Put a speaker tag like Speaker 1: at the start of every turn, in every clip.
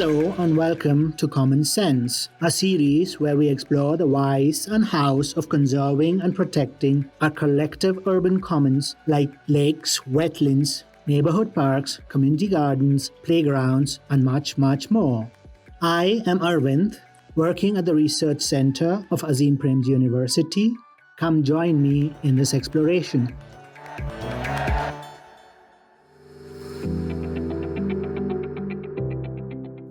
Speaker 1: Hello and welcome to Common Sense, a series where we explore the whys and hows of conserving and protecting our collective urban commons like lakes, wetlands, neighborhood parks, community gardens, playgrounds, and much, much more. I am Arvind, working at the Research Center of Azim Premji University. Come join me in this exploration.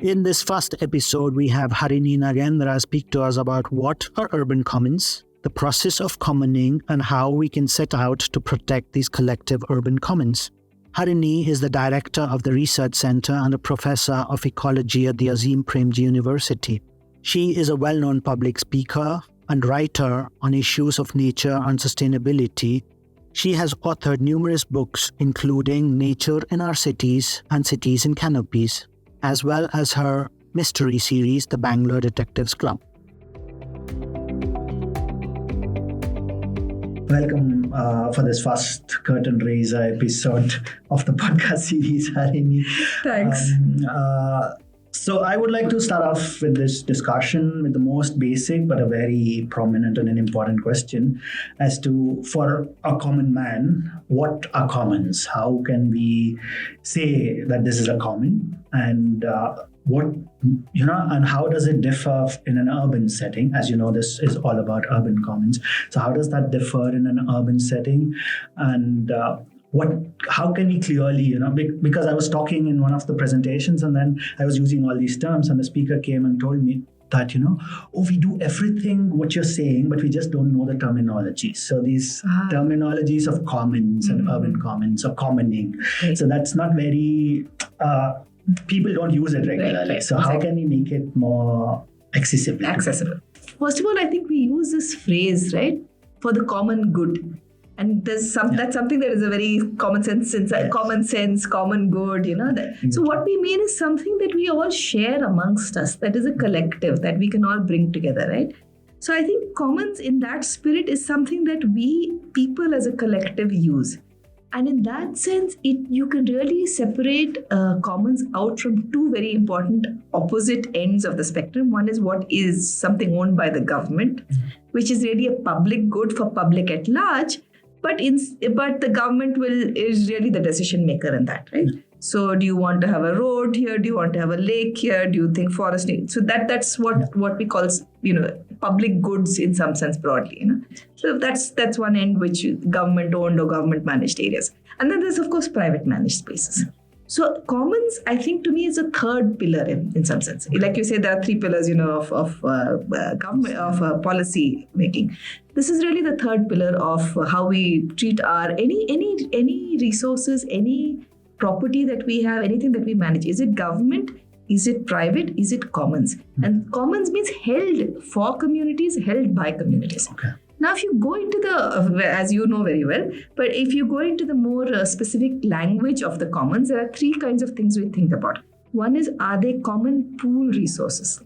Speaker 1: In this first episode, we have Harini Nagendra speak to us about what are urban commons, the process of commoning, and how we can set out to protect these collective urban commons. Harini is the director of the Research Center and a professor of ecology at the Azim Premji University. She is a well-known public speaker and writer on issues of nature and sustainability. She has authored numerous books, including Nature in Our Cities and Cities in Canopies, as well as her mystery series, The Bangalore Detectives Club. Welcome for this first curtain raiser episode of the podcast series, Harini.
Speaker 2: Thanks.
Speaker 1: So I would like to start off with this discussion with the most basic but a very prominent and an important question as to, for a common man, what are commons? How can we say that this is a common, and and how does it differ in an urban setting? As you know, this is all about urban commons. So how does that differ in an urban setting? And how can we clearly, because I was talking in one of the presentations and then I was using all these terms and the speaker came and told me that, we do everything what you're saying, but we just don't know the terminology. So these terminologies of commons and urban commons or commoning.
Speaker 2: Right.
Speaker 1: So that's not very, people don't use it regularly.
Speaker 2: Right.
Speaker 1: So how can we make it more accessible?
Speaker 2: First of all, I think we use this phrase, right, for the common good. And that's something that is a very common sense, common good, So what we mean is something that we all share amongst us, that is a collective, that we can all bring together, right? So I think commons in that spirit is something that we people as a collective use. And in that sense, you can really separate commons out from two very important opposite ends of the spectrum. One is what is something owned by the government, which is really a public good for public at large. But the government is really the decision maker in that, right? So do you want to have a road here? Do you want to have a lake here? Do you think forest? So that's what we call, public goods in some sense broadly, So that's one end, which government owned or government managed areas. And then there's of course private managed spaces. So commons, I think, to me, is a third pillar in some sense. Like you say, there are three pillars, of government, of policy making. This is really the third pillar of how we treat our any resources, any property that we have, anything that we manage. Is it government? Is it private? Is it commons? And commons means held for communities, held by communities.
Speaker 1: Okay.
Speaker 2: Now, if you go into as you know very well, but if you go into the more specific language of the commons, there are three kinds of things we think about. One is, are they common pool resources?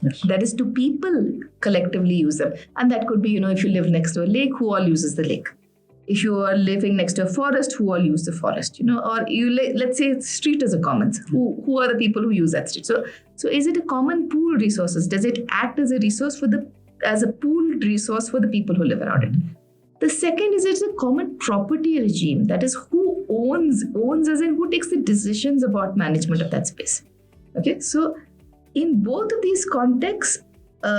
Speaker 1: Yes.
Speaker 2: That is, do people collectively use them? And that could be, if you live next to a lake, who all uses the lake? If you are living next to a forest, who all use the forest? Or let's say street is a commons. Who are the people who use that street? So is it a common pool resources? Does it act as a resource as a pooled resource for the people who live around it? The second is, it's a common property regime. That is, who owns as in who takes the decisions about management of that space. Okay, so in both of these contexts,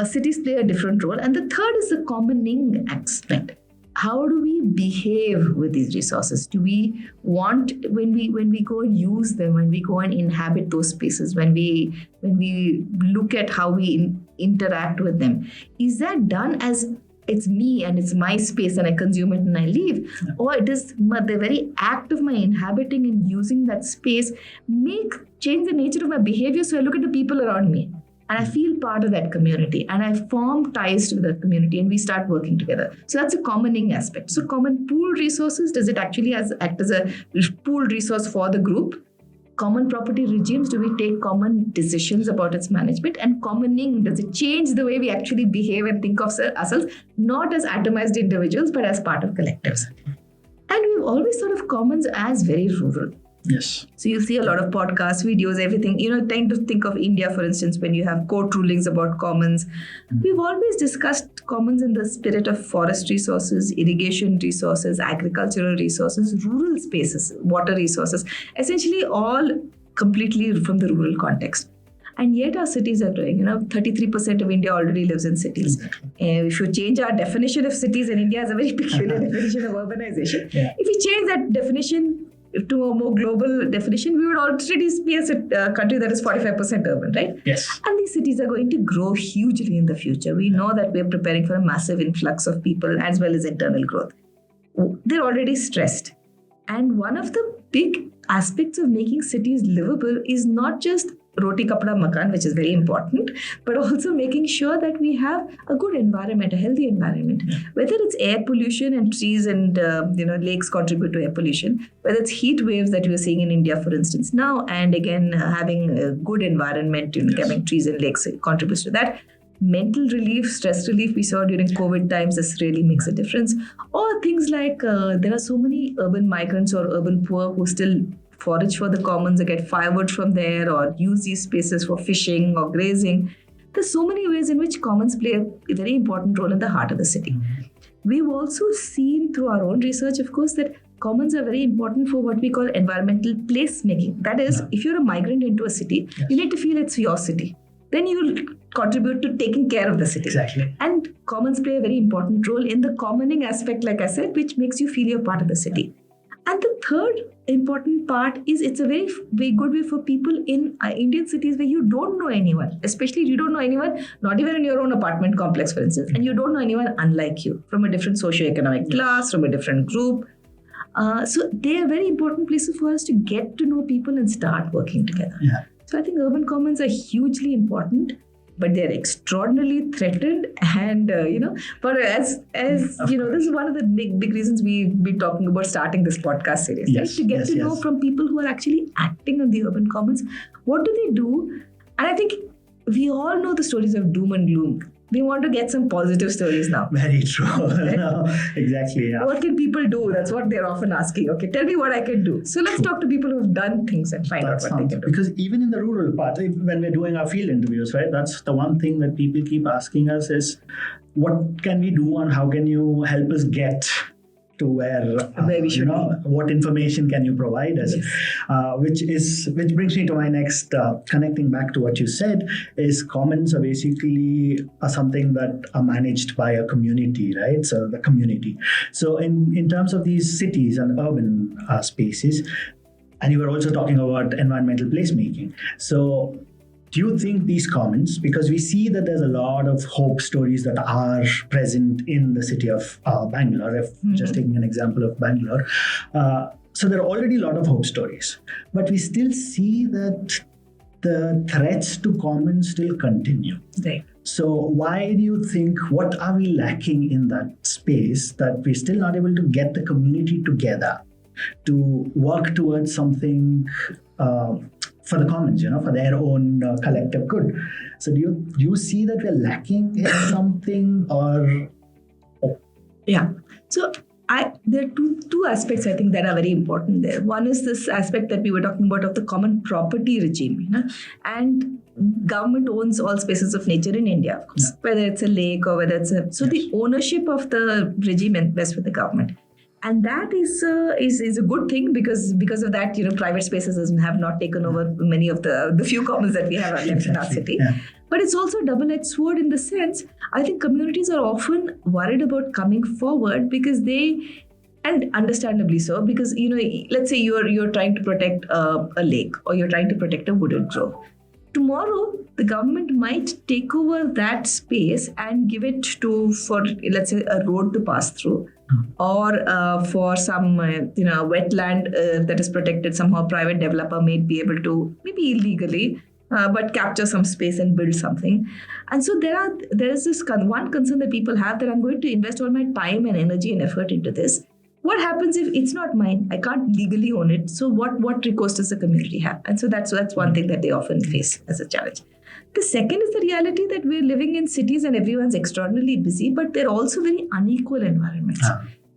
Speaker 2: cities play a different role. And the third is the commoning aspect. How do we behave with these resources? Do we want, when we go and use them, when we go and inhabit those spaces, when we look at how we interact with them, is that done as it's me and it's my space and I consume it and I leave? Yeah. Or does the very act of my inhabiting and using that space change the nature of my behavior, so I look at the people around me and I feel part of that community and I form ties to that community and we start working together. So that's a commoning aspect. So common pool resources, does it actually act as a pool resource for the group? Common property regimes, do we take common decisions about its management? And commoning, does it change the way we actually behave and think of ourselves, not as atomized individuals, but as part of collectives? And we've always thought of commons as very rural.
Speaker 1: Yes.
Speaker 2: So you'll see a lot of podcasts, videos, everything. Tend to think of India, for instance, when you have court rulings about commons. We've always discussed commons in the spirit of forest resources, irrigation resources, agricultural resources, rural spaces, water resources, essentially all completely from the rural context. And yet our cities are growing. 33% of India already lives in cities.
Speaker 1: Exactly.
Speaker 2: If you change our definition of cities, and India has a very peculiar definition of urbanization.
Speaker 1: Yeah.
Speaker 2: If we change that definition to a more global definition, we would already be a country that is 45% urban, right?
Speaker 1: Yes.
Speaker 2: And these cities are going to grow hugely in the future. We know that we're preparing for a massive influx of people as well as internal growth. They're already stressed. And one of the big aspects of making cities livable is not just roti kapda makan, which is very important, but also making sure that we have a good environment, a healthy environment. Whether it's air pollution, and trees and lakes contribute to air pollution, whether it's heat waves that we're seeing in India, for instance, now, and again having a good environment, having trees and lakes contributes to that. Mental relief, stress relief we saw during COVID times, this really makes a difference. Or things like there are so many urban migrants or urban poor who still forage for the commons or get firewood from there or use these spaces for fishing or grazing. There's so many ways in which commons play a very important role in the heart of the city. We've also seen through our own research, of course, that commons are very important for what we call environmental placemaking. That is, if you're a migrant into a city, you need to feel it's your city. Then you'll contribute to taking care of the city.
Speaker 1: Exactly.
Speaker 2: And commons play a very important role in the commoning aspect, like I said, which makes you feel you're part of the city. And the third important part is it's a very, very good way for people in Indian cities where you don't know anyone, especially you don't know anyone, not even in your own apartment complex, for instance, and you don't know anyone unlike you, from a different socioeconomic class, from a different group. So they are very important places for us to get to know people and start working together.
Speaker 1: Yeah.
Speaker 2: So I think urban commons are hugely important, but they're extraordinarily threatened. And, but as this is one of the big reasons we've been talking about starting this podcast series, right? To get to know from people who are actually acting on the urban commons, what do they do? And I think we all know the stories of doom and gloom. We want to get some positive stories now.
Speaker 1: Very true.
Speaker 2: Right?
Speaker 1: No, exactly. Yeah.
Speaker 2: What can people do? That's what they're often asking. Okay, tell me what I can do. So let's talk to people who've done things and find out what they can do.
Speaker 1: Because even in the rural part, when we're doing our field interviews, right, that's the one thing that people keep asking us is, what can we do and how can you help us get to where
Speaker 2: we should be.
Speaker 1: What information can you provide us? Yes. Which brings me to my next, connecting back to what you said, is commons are basically something that are managed by a community, right? So the community. So in terms of these cities and urban spaces, and you were also talking about environmental placemaking. So do you think these commons, because we see that there's a lot of hope stories that are present in the city of Bangalore, if just taking an example of Bangalore. So there are already a lot of hope stories, but we still see that the threats to commons still continue.
Speaker 2: Right.
Speaker 1: So why do you think, what are we lacking in that space that we're still not able to get the community together to work towards something for the commons, for their own collective good? So do you see that we're lacking in something, or?
Speaker 2: Yeah. So there are two aspects I think that are very important there. One is this aspect that we were talking about of the common property regime, and government owns all spaces of nature in India, of course, whether it's a lake or whether it's the ownership of the regime invests with the government. And that is a good thing because of that, private spaces have not taken over many of the few commons that we have left in our city. Yeah. But it's also a double-edged sword in the sense, I think communities are often worried about coming forward because and understandably so, because, let's say you're trying to protect a lake or you're trying to protect a wooded grove. Tomorrow, the government might take over that space and give it for, let's say, a road to pass through. Or for some, wetland that is protected, somehow private developer may be able to, maybe illegally, but capture some space and build something. And so there is this one concern that people have, that I'm going to invest all my time and energy and effort into this. What happens if it's not mine? I can't legally own it. So what recourse does the community have? And so that's one thing that they often face as a challenge. The second is the reality that we're living in cities and everyone's extraordinarily busy, but they're also very unequal environments.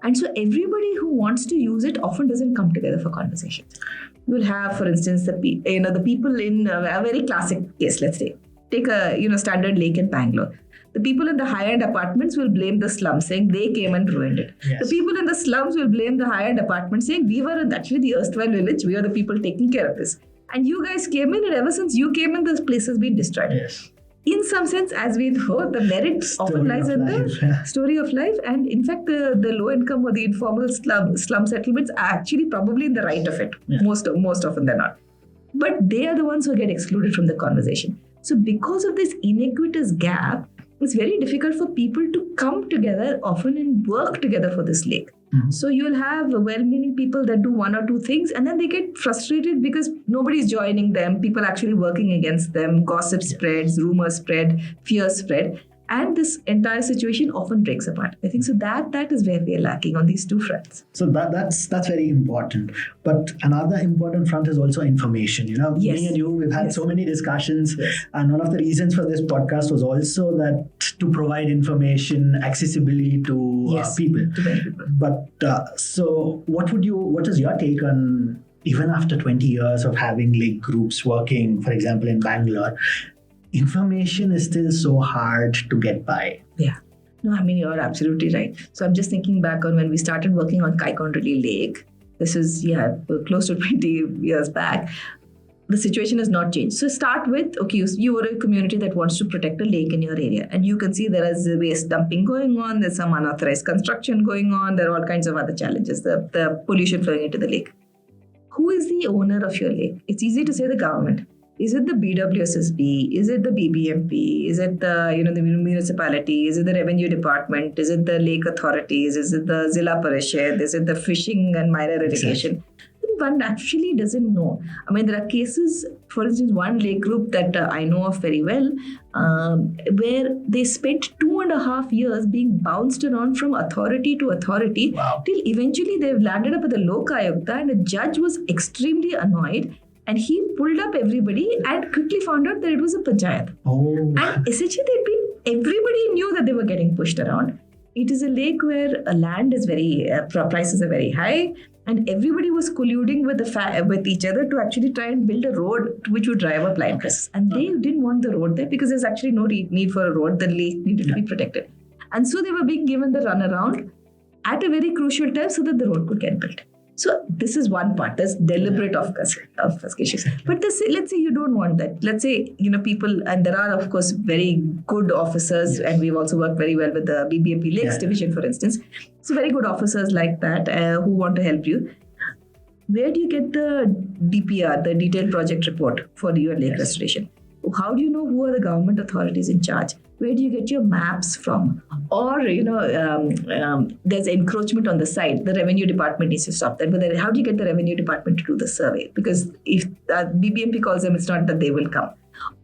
Speaker 2: And so everybody who wants to use it often doesn't come together for conversations. You will have, for instance, the people in a very classic case, let's say, take a standard lake in Bangalore. The people in the high-end apartments will blame the slum, saying they came and ruined it.
Speaker 1: Yes.
Speaker 2: The people in the slums will blame the high-end apartments, saying we were actually the erstwhile village. We are the people taking care of this. And you guys came in, and ever since you came in, this place has been destroyed.
Speaker 1: Yes.
Speaker 2: In some sense, as we know, the merit often lies in the story of life. And in fact, the low-income or the informal slum settlements are actually probably in the right of it. Yeah. Most often they're not. But they are the ones who get excluded from the conversation. So because of this inequitous gap, it's very difficult for people to come together often and work together for this lake. Mm-hmm. So you'll have well-meaning people that do one or two things and then they get frustrated because nobody's joining them, people actually working against them, gossip spreads, rumors spread, fears spread. And this entire situation often breaks apart. I think so that is where we are lacking on these two fronts.
Speaker 1: So that's very important. But another important front is also information.
Speaker 2: Yes.
Speaker 1: Me and you, we've had so many discussions.
Speaker 2: Yes.
Speaker 1: And one of the reasons for this podcast was also that to provide information accessibly to people.
Speaker 2: To many people.
Speaker 1: But so what is your take on, even after 20 years of having lake groups working, for example, in Bangalore, information is still so hard to get by.
Speaker 2: Yeah. No, I mean, you're absolutely right. So I'm just thinking back on when we started working on Kaikondrili Lake. This is, close to 20 years back. The situation has not changed. So start with, okay, you are a community that wants to protect a lake in your area. And you can see there is waste dumping going on. There's some unauthorized construction going on. There are all kinds of other challenges. The pollution flowing into the lake. Who is the owner of your lake? It's easy to say the government. Is it the BWSSB? Is it the BBMP? Is it the the municipality? Is it the revenue department? Is it the lake authorities? Is it the Zilla Parishad? Is it the fishing and minor irrigation? One actually doesn't know. I mean, there are cases, for instance, one lake group that I know of very well, where they spent 2.5 years being bounced around from authority to authority till eventually they've landed up at the Lok Ayukta and the judge was extremely annoyed. And he pulled up everybody and quickly found out that it was a panchayat.
Speaker 1: Oh.
Speaker 2: And essentially, everybody knew that they were getting pushed around. It is a lake where land is prices are very high, and everybody was colluding with each other to actually try and build a road which would drive up line presses. And they didn't want the road there because there's actually no need for a road. The lake needed to be protected. And so they were being given the runaround at a very crucial time so that the road could get built. So this is one part. There's deliberate obfuscation. But let's say you don't want that. Let's say, people, and there are, of course, very good officers, and we've also worked very well with the BBMP Lakes Division, for instance. So very good officers like that who want to help you. Where do you get the DPR, the detailed project report for your lake restoration? How do you know who are the government authorities in charge? Where do you get your maps from? Or, there's encroachment on the site. The revenue department needs to stop that. But then how do you get the revenue department to do the survey? Because if BBMP calls them, it's not that they will come.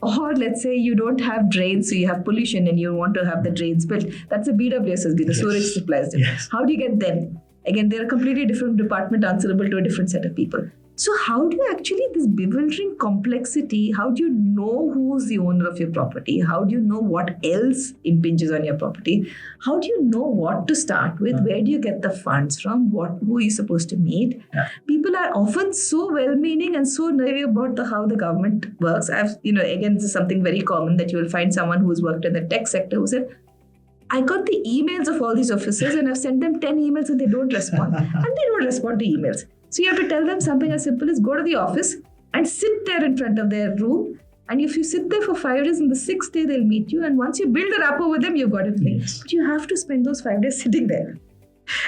Speaker 2: Or let's say you don't have drains, so you have pollution and you want to have the drains built. That's a BWSSB, the sewerage supplies.
Speaker 1: Yes.
Speaker 2: How do you get them? Again, they're a completely different department answerable to a different set of people. So how do you actually, this bewildering complexity, how do you know who's the owner of your property? How do you know what else impinges on your property? How do you know what to start with? Where do you get the funds from? Who are you supposed to meet? People are often so well-meaning and so naive about how the government works. Again, this is something very common that you will find someone who's worked in the tech sector who said, I got the emails of all these officers and I've sent them 10 emails and they don't respond. And they don't respond to emails. So you have to tell them something as simple as go to the office and sit there in front of their room. And if you sit there for 5 days, on the 6th day, they'll meet you. And once you build a rapport with them, you've got everything. Yes. But you have to spend those 5 days sitting there.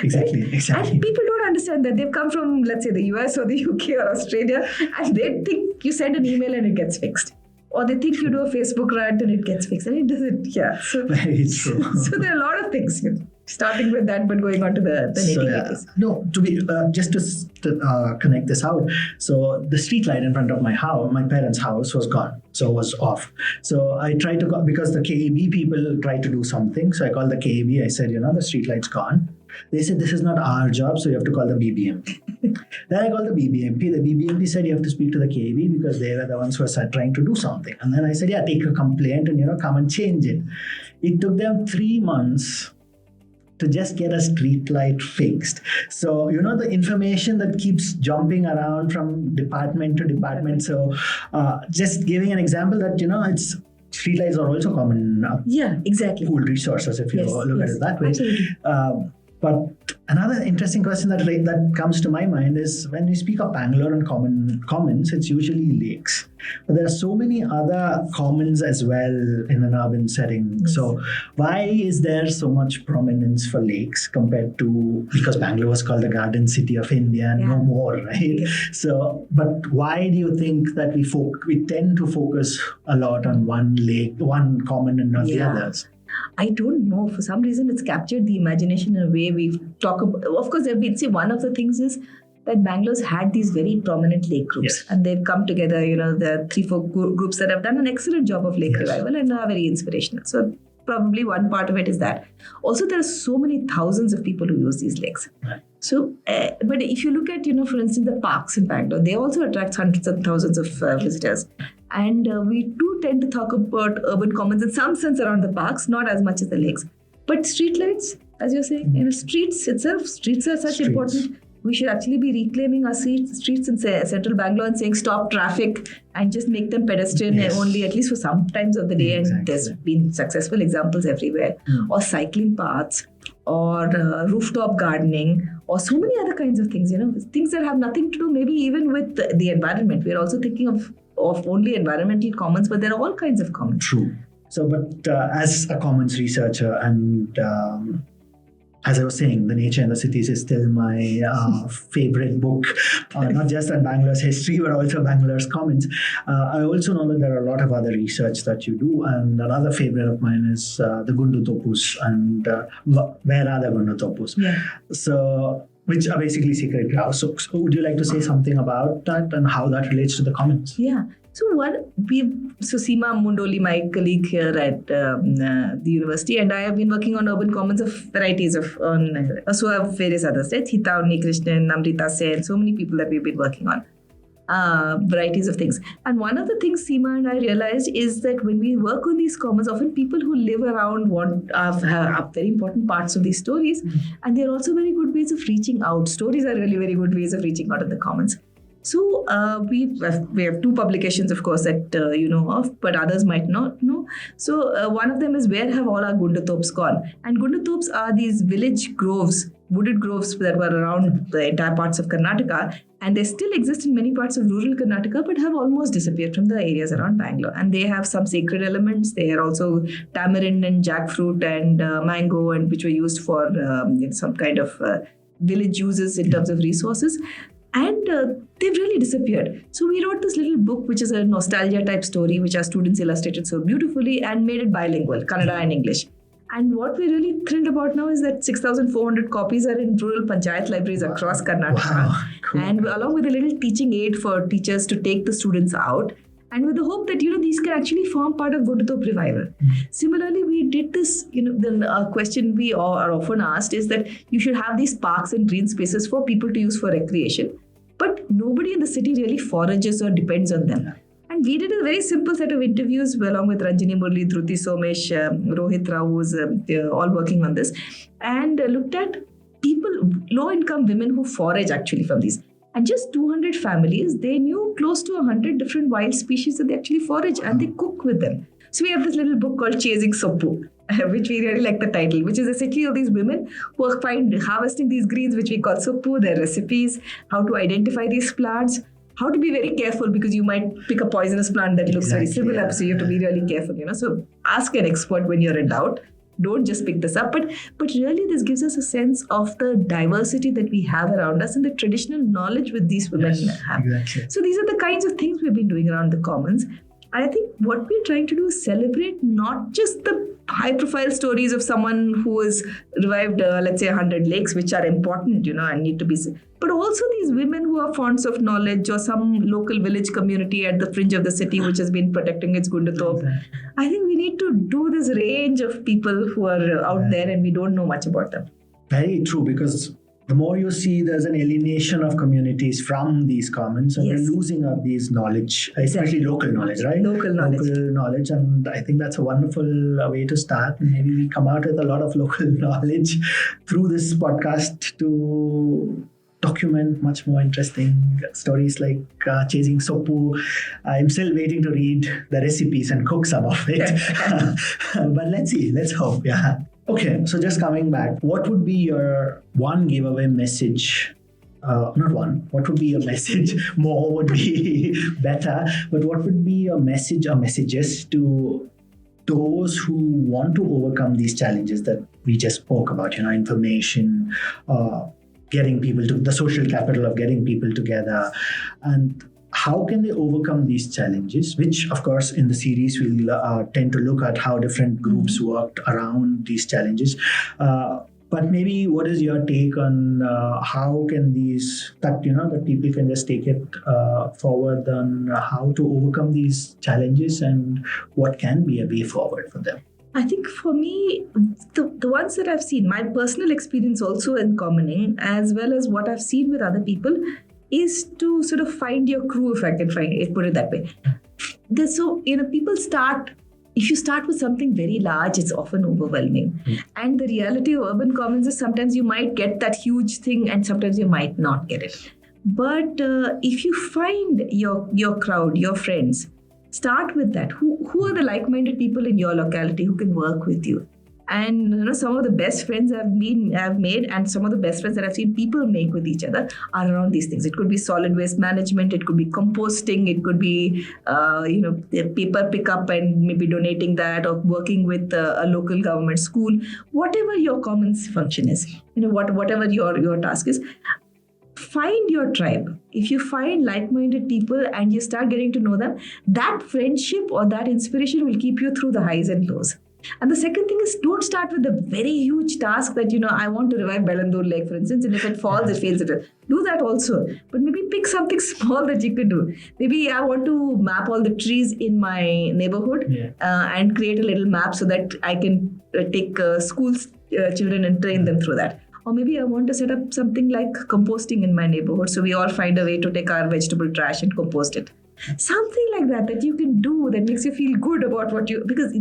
Speaker 1: Exactly,
Speaker 2: right?
Speaker 1: exactly.
Speaker 2: And people don't understand that. They've come from, let's say, the US or the UK or Australia, and they think you send an email and it gets fixed. Or they think you do a Facebook rant and it gets fixed. And it doesn't, So,
Speaker 1: very true.
Speaker 2: So there are a lot of things, starting with that, but going on to the nitty-gritties.
Speaker 1: No, to be just to connect this out. So the street light in front of my house, my parents' house, was gone. So it was off. So I tried to call, because the KEB people tried to do something. So I called the KEB. I said, the street light's gone. They said, this is not our job, so you have to call the BBMP. Then I called the BBMP. The BBMP said, you have to speak to the KEB because they were the ones who were trying to do something. And then I said, take a complaint and, come and change it. It took them 3 months to just get a street light fixed. So, the information that keeps jumping around from department to department. So, just giving an example that, it's streetlights are also common
Speaker 2: exactly.
Speaker 1: pool resources if you look at it that way.
Speaker 2: Absolutely.
Speaker 1: But another interesting question that comes to my mind is when we speak of Bangalore and commons, it's usually lakes. But there are so many other commons as well in an urban setting.
Speaker 2: Yes.
Speaker 1: So why is there so much prominence for lakes compared to, because Bangalore was called the Garden City of India and no more, right?
Speaker 2: Yes.
Speaker 1: So, but why do you think that we tend to focus a lot on one lake, one common and not the others?
Speaker 2: I don't know. For some reason, it's captured the imagination in a way we talk about. Of course, one of the things is that Bangalore's had these very prominent lake groups, and they've come together. There are 3-4 groups that have done an excellent job of lake revival and are very inspirational. So probably one part of it is that. Also, there are so many thousands of people who use these lakes.
Speaker 1: Right.
Speaker 2: So, but if you look at, for instance, the parks in Bangalore, they also attract hundreds and thousands of visitors. And we do tend to talk about urban commons in some sense around the parks, not as much as the lakes. But streetlights, as you're saying, streets are such important. We should actually be reclaiming our streets in central Bangalore and saying stop traffic and just make them pedestrian only, at least for some times of the day.
Speaker 1: Exactly.
Speaker 2: And there's been successful examples everywhere. Or cycling paths, or rooftop gardening, or so many other kinds of things, things that have nothing to do maybe even with the environment. We're also thinking of only environmental commons, but there are all kinds of commons.
Speaker 1: True. So, but as a commons researcher and as I was saying, The Nature and the Cities is still my favorite book, not just on Bangalore's history, but also Bangalore's commons. I also know that there are a lot of other research that you do, and another favorite of mine is the Gundu Topus and where are the Gundu Topus?
Speaker 2: Yeah.
Speaker 1: So, which are basically secret grounds. So would you like to say something about that and how that relates to the commons?
Speaker 2: Yeah. So Seema Mundoli, my colleague here at the university, and I have been working on urban commons of varieties so have various others, right? Hita Unnikrishnan, Namrita Sen, so many people that we've been working on. Varieties of things. And one of the things Seema and I realized is that when we work on these commons, often people who live around have very important parts of these stories, and they're also very good ways of reaching out. Stories are really very good ways of reaching out in the commons. So we have 2 publications, of course, that you know of, but others might not know. So one of them is Where Have All Our Gundatops Gone? And Gundatops are these village groves, wooded groves that were around the entire parts of Karnataka, and they still exist in many parts of rural Karnataka, but have almost disappeared from the areas around Bangalore. And they have some sacred elements. They are also tamarind and jackfruit and mango, and which were used for some kind of village uses in terms of resources. And they've really disappeared. So we wrote this little book, which is a nostalgia type story, which our students illustrated so beautifully and made it bilingual, Kannada and English. And what we're really thrilled about now is that 6,400 copies are in rural panchayat libraries across Karnataka.
Speaker 1: Wow, cool.
Speaker 2: And along with a little teaching aid for teachers to take the students out. And with the hope that, these can actually form part of Gundatop revival. Similarly, we did this, the question we are often asked is that you should have these parks and green spaces for people to use for recreation. But nobody in the city really forages or depends on them. And we did a very simple set of interviews along with Ranjini Murli, Dhruti Somesh, Rohit Rao, who's all working on this, and looked at people, low-income women who forage actually from these. And just 200 families, they knew close to 100 different wild species that they actually forage and they cook with them. So we have this little book called Chasing Soppu, which we really like the title, which is essentially all these women who are harvesting these greens, which we call Soppu, their recipes, how to identify these plants, how to be very careful because you might pick a poisonous plant that looks very similar, so you have to be really careful, So ask an expert when you're in doubt. Don't just pick this up. But really, this gives us a sense of the diversity that we have around us and the traditional knowledge with these women have.
Speaker 1: Exactly.
Speaker 2: So these are the kinds of things we've been doing around the commons. I think what we're trying to do is celebrate not just the high-profile stories of someone who has revived, let's say, 100 lakes, which are important, and need to be, but also these women who are fonts of knowledge or some local village community at the fringe of the city which has been protecting its Gundatop. Exactly. I think we need to do this range of people who are out there and we don't know much about them.
Speaker 1: Very true, because the more you see there's an alienation of communities from these commons, and
Speaker 2: Yes.
Speaker 1: we're losing of these knowledge, especially local knowledge, right?
Speaker 2: Local knowledge.
Speaker 1: Local knowledge, and I think that's a wonderful way to start. Maybe we come out with a lot of local knowledge through this podcast to document much more interesting stories like chasing Soppu. I'm still waiting to read the recipes and cook some of it. But let's see, let's hope. Yeah. Okay, so just coming back, what would be your one giveaway message? Not one, what would be your message? More would be better, but what would be your message or messages to those who want to overcome these challenges that we just spoke about, information, getting people to the social capital of getting people together, and how can they overcome these challenges, which of course in the series we'll tend to look at how different groups worked around these challenges, but maybe what is your take on how can these that people can just take it forward on how to overcome these challenges and what can be a way forward for them?
Speaker 2: I think for me, the ones that I've seen, my personal experience also in commoning, as well as what I've seen with other people, is to sort of find your crew, if I can put it that way. People start, if you start with something very large, it's often overwhelming. And the reality of urban commons is sometimes you might get that huge thing and sometimes you might not get it. But if you find your crowd, your friends, start with that. Who are the like-minded people in your locality who can work with you? And some of the best friends I've made, and some of the best friends that I've seen people make with each other are around these things. It could be solid waste management, it could be composting, it could be paper pickup and maybe donating that, or working with a local government school. Whatever your commons function is, whatever your task is. Find your tribe. If you find like-minded people and you start getting to know them, that friendship or that inspiration will keep you through the highs and lows. And the second thing is, don't start with a very huge task that, I want to revive Bellandur Lake, for instance, and if it falls, it fails. Do that also. But maybe pick something small that you could do. Maybe I want to map all the trees in my neighborhood and create a little map so that I can take school children and train them through that. Or maybe I want to set up something like composting in my neighborhood. So we all find a way to take our vegetable trash and compost it. Something like that you can do that makes you feel good about because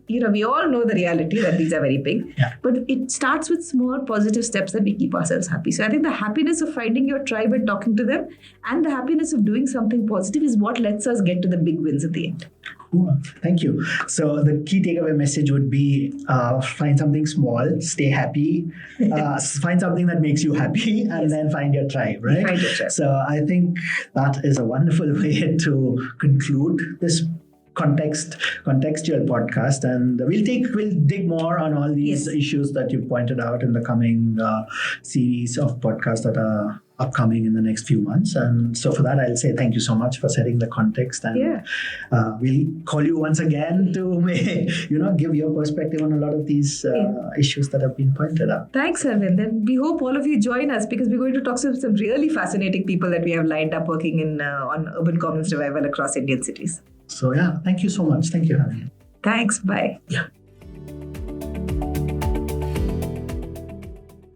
Speaker 2: we all know the reality that these are very big.
Speaker 1: Yeah.
Speaker 2: But it starts with small positive steps that we keep ourselves happy. So I think the happiness of finding your tribe and talking to them, and the happiness of doing something positive, is what lets us get to the big wins at the end.
Speaker 1: Cool. Thank you. So the key takeaway message would be find something small, stay happy, find something that makes you happy, and then find your tribe, right?
Speaker 2: Find your tribe.
Speaker 1: So I think that is a wonderful way to conclude this contextual podcast, and we'll dig more on all these issues that you pointed out in the coming series of podcasts that are upcoming in the next few months. And so for that, I'll say thank you so much for setting the context, and we'll call you once again to give your perspective on a lot of these issues that have been pointed out.
Speaker 2: Thanks, Arvind. And we hope all of you join us, because we're going to talk to some really fascinating people that we have lined up working on urban commons revival across Indian cities.
Speaker 1: So thank you so much. Thank you, Harini.
Speaker 2: Thanks. Bye.
Speaker 1: Yeah.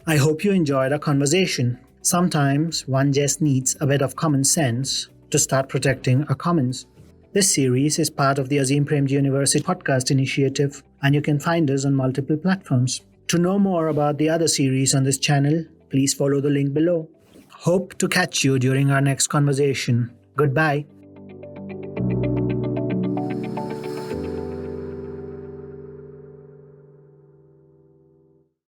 Speaker 1: I hope you enjoyed our conversation. Sometimes one just needs a bit of common sense to start protecting our commons. This series is part of the Azim Premji University podcast initiative, and you can find us on multiple platforms. To know more about the other series on this channel, please follow the link below. Hope to catch you during our next conversation. Goodbye.